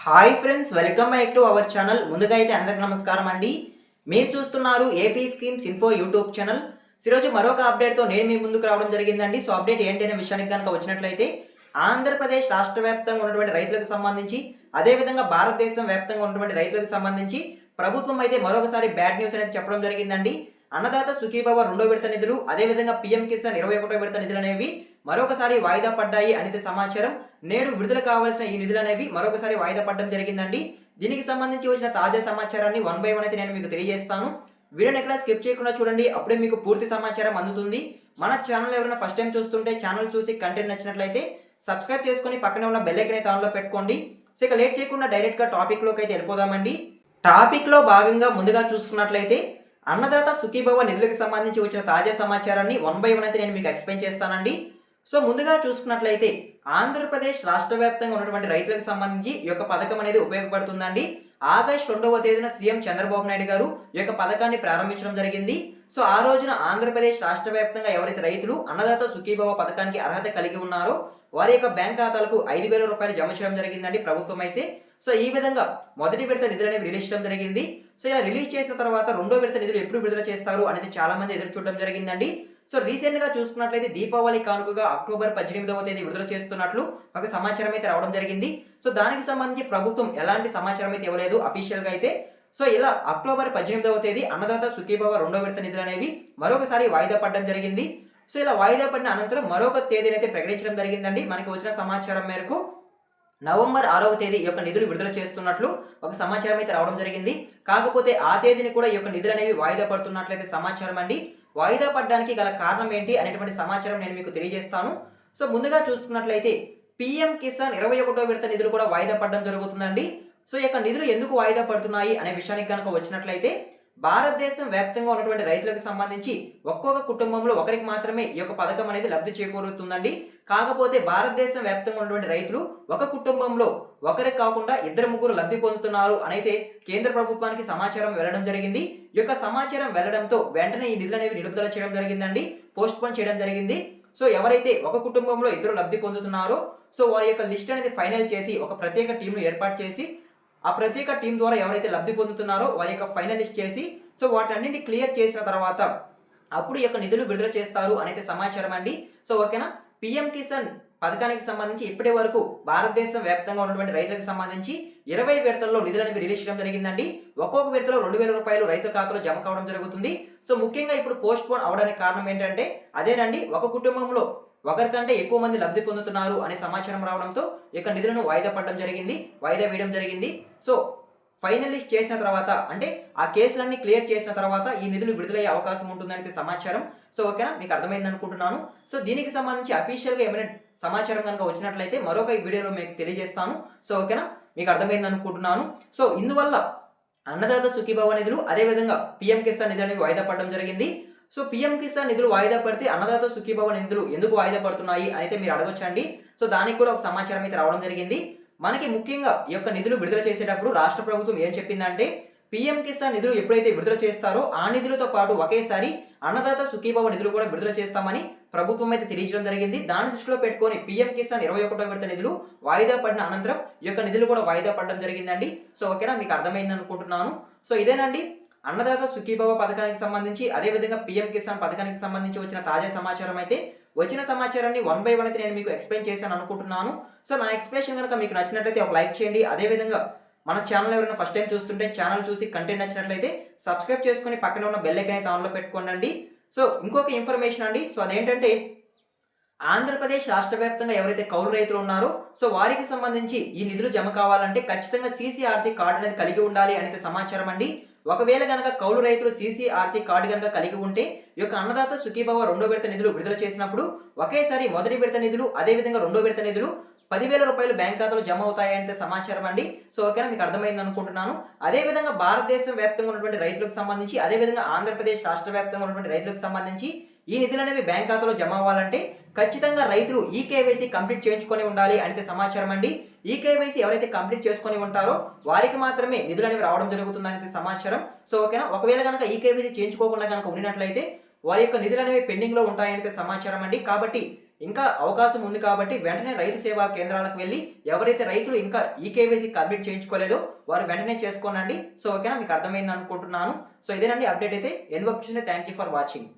Hi friends, welcome back to our channel. ముందుగా అయితే అందరికి నమస్కారం అండి. మీరు చూస్తున్నారు AP schemes info YouTube channel. ఈరోజు మరొక అప్డేట్తో నేను మీ ముందుకు రావడం జరిగిందండి. సో అప్డేట్ ఏంటి అనే విషయానికి కనుక వచ్చినట్లయితే, ఆంధ్రప్రదేశ్ రాష్ట్ర వ్యాప్తంగా ఉన్నటువంటి రైతులకు సంబంధించి, అదేవిధంగా భారతదేశం వ్యాప్తంగా ఉన్నటువంటి రైతులకు సంబంధించి ప్రభుత్వం అయితే మరొకసారి బ్యాడ్ న్యూస్ అనేది చెప్పడం జరిగిందండి. అన్నదాత సుఖీభవ రెండో విడత నిధులు, అదేవిధంగా పీఎం కిసాన్ 21వ విడత నిధులు అనేవి మరొకసారి వాయిదా పడ్డాయి అనేది సమాచారం. నేడు విడుదల కావాల్సిన ఈ నిధులు అనేవి మరొకసారి వాయిదా పడడం జరిగిందండి. దీనికి సంబంధించి వచ్చిన తాజా సమాచారాన్ని వన్ బై వన్ అయితే నేను మీకు తెలియజేస్తాను. వీడియోని ఎక్కడ స్కిప్ చేయకుండా చూడండి, అప్పుడే మీకు పూర్తి సమాచారం అందుతుంది. మన ఛానల్ ఎవరైనా ఫస్ట్ టైం చూస్తుంటే ఛానల్ చూసి కంటెంట్ నచ్చినట్లయితే సబ్స్క్రైబ్ చేసుకొని పక్కనే ఉన్న బెల్ ఐకాన్ అయితే ఆన్లో పెట్టుకోండి. సో ఇక లేట్ చేయకుండా డైరెక్ట్గా టాపిక్లోకి అయితే వెళ్ళిపోదామండి. టాపిక్లో భాగంగా ముందుగా చూసుకున్నట్లయితే, అన్నదాత సుఖీభవ నిధులకు సంబంధించి వచ్చిన తాజా సమాచారాన్ని వన్ బై వన్ అయితే నేను మీకు ఎక్స్ప్లెయిన్ చేస్తానండి. సో ముందుగా చూసుకున్నట్లయితే, ఆంధ్రప్రదేశ్ రాష్ట్ర వ్యాప్తంగా ఉన్నటువంటి రైతులకు సంబంధించి ఈ యొక్క పథకం అనేది ఉపయోగపడుతుందండి. ఆగస్టు 2వ తేదీన సీఎం చంద్రబాబు నాయుడు గారు ఈ యొక్క పథకాన్ని ప్రారంభించడం జరిగింది. సో ఆ రోజున ఆంధ్రప్రదేశ్ రాష్ట్ర వ్యాప్తంగా ఎవరైతే రైతులు అన్నదాత సుఖీభవ పథకానికి అర్హత కలిగి ఉన్నారో వారి యొక్క బ్యాంక్ ఖాతాలకు 5,000 రూపాయలు జమ చేయడం జరిగిందండి ప్రభుత్వం అయితే. సో ఈ విధంగా మొదటి విడత నిధులు అనేవి రిలీజ్ చేయడం జరిగింది. సో ఇలా రిలీజ్ చేసిన తర్వాత రెండో విడత నిధులు ఎప్పుడు విడుదల చేస్తారు అనేది చాలా మంది ఎదురు చూడడం జరిగిందండి. సో రీసెంట్ గా చూసుకున్నట్లయితే దీపావళి కానుకగా అక్టోబర్ 18వ తేదీ విడుదల చేస్తున్నట్లు ఒక సమాచారం అయితే రావడం జరిగింది. సో దానికి సంబంధించి ప్రభుత్వం ఎలాంటి సమాచారం అయితే ఇవ్వలేదు అఫీషియల్ గా అయితే. సో ఇలా అక్టోబర్ 18వ తేదీ అన్నదాత సుఖీభవ రెండో విడత నిధులు అనేవి మరొకసారి వాయిదా పడడం జరిగింది. సో ఇలా వాయిదా పడిన అనంతరం మరొక తేదీని అయితే ప్రకటించడం జరిగిందండి. మనకి వచ్చిన సమాచారం మేరకు నవంబర్ 6వ తేదీ ఈ యొక్క నిధులు విడుదల చేస్తున్నట్లు ఒక సమాచారం అయితే రావడం జరిగింది. కాకపోతే ఆ తేదీని కూడా ఈ యొక్క నిధులు అనేవి వాయిదా పడుతున్నట్లయితే సమాచారం అండి. వాయిదా పడడానికి గల కారణం ఏంటి అనేటువంటి సమాచారం నేను మీకు తెలియజేస్తాను. సో ముందుగా చూసుకున్నట్లయితే, పీఎం కిసాన్ 21వ విడత నిధులు కూడా వాయిదా పడడం జరుగుతుందండి. సో ఈ యొక్క నిధులు ఎందుకు వాయిదా పడుతున్నాయి అనే విషయానికి కనుక వచ్చినట్లయితే, భారతదేశం వ్యాప్తంగా ఉన్నటువంటి రైతులకు సంబంధించి ఒక్కొక్క కుటుంబంలో ఒకరికి మాత్రమే ఈ యొక్క పథకం అనేది లబ్ధి చేకూరుతుందండి. కాకపోతే భారతదేశం వ్యాప్తంగా ఉన్నటువంటి రైతులు ఒక కుటుంబంలో ఒకరికి కాకుండా ఇద్దరు ముగ్గురు లబ్ధి పొందుతున్నారు అనైతే కేంద్ర ప్రభుత్వానికి సమాచారం వెళ్లడం జరిగింది. ఈ యొక్క సమాచారం వెళ్లడంతో వెంటనే ఈ నిధులు అనేవి నిలుపుదల చేయడం జరిగిందండి, పోస్ట్ పోన్ చేయడం జరిగింది. సో ఎవరైతే ఒక కుటుంబంలో ఇద్దరు లబ్ధి పొందుతున్నారో సో వారి యొక్క లిస్ట్ అనేది ఫైనల్ చేసి ఒక ప్రత్యేక టీంను ఏర్పాటు చేసి, ఆ ప్రత్యేక టీం ద్వారా ఎవరైతే లబ్ధి పొందుతున్నారో వారి యొక్క ఫైనల్ లిస్ట్ చేసి, సో వాటన్నింటినీ క్లియర్ చేసిన తర్వాత అప్పుడు ఈ యొక్క నిధులు విడుదల చేస్తారు అనేది సమాచారం అండి. సో ఓకేనా, పీఎం కిసాన్ పథకానికి సంబంధించి ఇప్పటి వరకు భారతదేశం వ్యాప్తంగా ఉన్నటువంటి రైతులకు సంబంధించి 20 విడతల్లో నిధులు అనేవి రిలీజ్ చేయడం జరిగిందండి. ఒక్కొక్క విడతలో 2,000 రూపాయలు రైతుల ఖాతాలో జమ కావడం జరుగుతుంది. సో ముఖ్యంగా ఇప్పుడు పోస్ట్ పోన్ అవడానికి కారణం ఏంటంటే అదేనండి, ఒక కుటుంబంలో ఒకరికంటే ఎక్కువ మంది లబ్ధి పొందుతున్నారు అనే సమాచారం రావడంతో ఇక నిధులను వాయిదా పడడం జరిగింది, వాయిదా వేయడం జరిగింది. సో ఫైనల్ లిస్ట్ చేసిన తర్వాత, అంటే ఆ కేసులన్నీ క్లియర్ చేసిన తర్వాత ఈ నిధులు విడుదలయ్యే అవకాశం ఉంటుందనేది సమాచారం. సో ఓకేనా, మీకు అర్థమైంది అనుకుంటున్నాను. సో దీనికి సంబంధించి అఫీషియల్గా ఏమైనా సమాచారం కనుక వచ్చినట్లయితే మరొక వీడియోలో మీకు తెలియజేస్తాను. సో ఓకేనా, మీకు అర్థమైంది అనుకుంటున్నాను. సో ఇందువల్ల అన్నదాత సుఖీభవ నిధులు, అదేవిధంగా పీఎం కిసాన్ నిధులు అనేవి వాయిదా పడడం జరిగింది. సో పీఎం కిసాన్ నిధులు వాయిదా పడితే అన్నదాత సుఖీభవ నిధులు ఎందుకు వాయిదా పడుతున్నాయి అయితే మీరు అడగొచ్చండి. సో దానికి కూడా ఒక సమాచారం అయితే రావడం జరిగింది. మనకి ముఖ్యంగా ఈ యొక్క నిధులు విడుదల చేసేటప్పుడు రాష్ట్ర ప్రభుత్వం ఏం చెప్పిందంటే, పీఎం కిసాన్ నిధులు ఎప్పుడైతే విడుదల చేస్తారో ఆ నిధులతో పాటు ఒకేసారి అన్నదాత సుఖీభవ నిధులు కూడా విడుదల చేస్తామని ప్రభుత్వం అయితే తెలియజేయడం జరిగింది. దాని దృష్టిలో పెట్టుకొని పీఎం కిసాన్ 21వ విడత నిధులు వాయిదా పడిన అనంతరం ఈ యొక్క నిధులు కూడా వాయిదా పడడం జరిగిందండి. సో ఓకేనా, మీకు అర్థమైంది అనుకుంటున్నాను. సో ఇదేనండి అన్నదాత సుఖీభవ పథకానికి సంబంధించి, అదేవిధంగా పీఎం కిసాన్ పథకానికి సంబంధించి వచ్చిన తాజా సమాచారం అయితే. వచ్చిన సమాచారాన్ని వన్ బై వన్ అయితే నేను మీకు ఎక్స్ప్లెయిన్ చేశాను అనుకుంటున్నాను. సో నా ఎక్స్ప్లెనేషన్ కనుక మీకు నచ్చినట్లయితే ఒక లైక్ చేయండి. అదేవిధంగా మన ఛానల్ ఎవరైనా ఫస్ట్ టైం చూస్తుంటే ఛానల్ చూసి కంటెంట్ నచ్చినట్లయితే సబ్స్క్రైబ్ చేసుకుని పక్కన ఉన్న బెల్ ఐకాన్ అయితే ఆన్లో పెట్టుకోండి. సో ఇంకొక ఇన్ఫర్మేషన్ అండి, సో అదేంటంటే ఆంధ్రప్రదేశ్ రాష్ట్ర వ్యాప్తంగా ఎవరైతే కౌలు రైతులు ఉన్నారో సో వారికి సంబంధించి ఈ నిధులు జమ కావాలంటే ఖచ్చితంగా సీసీఆర్సీ కార్డు అనేది కలిగి ఉండాలి అనేది సమాచారం అండి. ఒకవేళ కనుక కౌలు రైతులు సీసీఆర్సీ కార్డు కనుక కలిగి ఉంటే ఈ యొక్క అన్నదాత సుఖీభవ రెండో విడత నిధులు విడుదల చేసినప్పుడు ఒకేసారి మొదటి విడత నిధులు, అదేవిధంగా రెండో విడత నిధులు 10,000 రూపాయలు బ్యాంక్ ఖాతాలో జమ అవుతాయంటే సమాచారం అండి. సో ఓకేనా, మీకు అర్థమైంది అనుకుంటున్నాను. అదేవిధంగా భారతదేశం వ్యాప్తంగా ఉన్నటువంటి రైతులకు సంబంధించి, అదేవిధంగా ఆంధ్రప్రదేశ్ రాష్ట్ర వ్యాప్తంగా ఉన్నటువంటి రైతులకు సంబంధించి ఈ నిధులు అనేవి బ్యాంక్ ఖాతాలో జమ అవ్వాలంటే ఖచ్చితంగా రైతులు ఈ కేవైసీ కంప్లీట్ చేయించుకొని ఉండాలి అనేది సమాచారం అండి. ఈ కేవైసీ ఎవరైతే కంప్లీట్ చేసుకొని ఉంటారో వారికి మాత్రమే నిధులు అనేవి రావడం జరుగుతుంది అనేది సమాచారం. సో ఓకేనా, ఒకవేళ కనుక ఈ కేవైసీ చేయించుకోకుండా కనుక ఉన్నట్లయితే వారి యొక్క నిధులు అనేవి పెండింగ్ లో ఉంటాయనేది సమాచారం అండి. కాబట్టి ఇంకా అవకాశం ఉంది కాబట్టి వెంటనే రైతు సేవా కేంద్రాలకు వెళ్ళి ఎవరైతే రైతులు ఇంకా ఈ కేవైసీ కంప్లీట్ చేయించుకోలేదో వారు వెంటనే చేసుకోనండి. సో ఓకేనా, మీకు అర్థమైంది అనుకుంటున్నాను. సో ఇదేనండి అప్డేట్ అయితే. ఎన్ వర్క్ థ్యాంక్ యూ ఫర్ వాచింగ్.